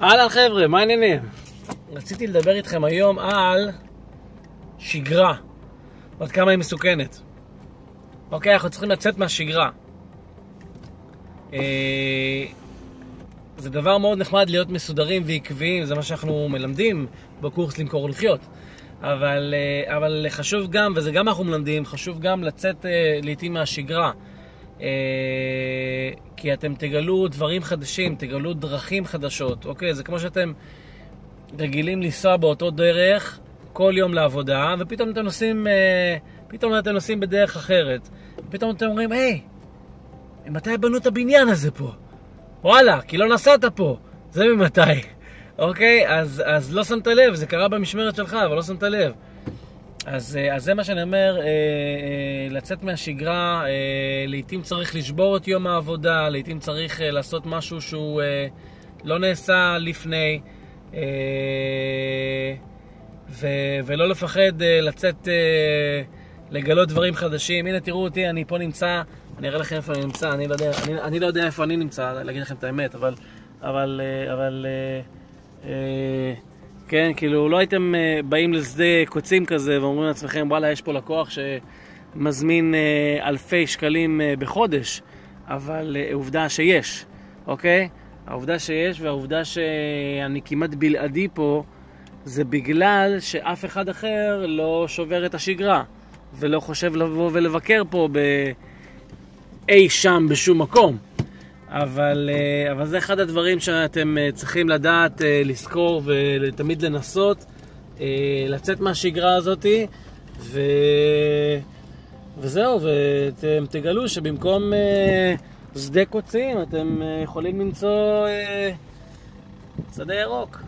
אהלן חבר'ה, מה העניינים? רציתי לדבר איתכם היום על שגרה ועד כמה היא מסוכנת. אוקיי, אנחנו צריכים לצאת מהשגרה. זה דבר מאוד נחמד להיות מסודרים ועקביים, זה מה שאנחנו מלמדים בקורס למכור ולחיות. אבל חשוב גם, וזה גם אנחנו מלמדים, חשוב גם לצאת לעתים מהשגרה. כי אתם תגלו דברים חדשים, תגלו דרכים חדשות. אוקיי, זה כמו שאתם רגילים לנסוע באותו דרך כל יום לעבודה, ופתאום אתם נוסעים בדרך אחרת. פתאום אתם אומרים, היי, מתי בנו את הבניין הזה פה? וואלה, כי לא נסעת פה. זה ממתי. אוקיי, אז לא שמת לב, זה קרה במשמרת שלך, אבל לא שמת לב. אז זה מה שאני אומר, לצאת מהשגרה, לעתים צריך לשבור את יום העבודה, לעתים צריך לעשות משהו שהוא לא נעשה לפני, ולא לפחד לצאת, לגלות דברים חדשים. הנה תראו אותי, אני פה נמצא, אני אראה לכם איפה אני נמצא, אני לא יודע איפה אני נמצא, להגיד לכם את האמת, אבל כן, כאילו לא הייתם באים לשדה קוצים כזה ואומרים לעצמכם, וואלה, יש פה לקוח שמזמין אלפי שקלים בחודש, אבל עובדה שיש, אוקיי? העובדה שיש והעובדה שאני כמעט בלעדי פה, זה בגלל שאף אחד אחר לא שובר את השגרה ולא חושב לבוא ולבקר פה אי שם בשום מקום. אבל זה אחד הדברים שאתם צריכים לדעת, לזכור ותמיד לנסות לצאת מהשגרה הזאת, וזהו, ואתם תגלו שבמקום שדה קוצים אתם יכולים למצוא שדה ירוק.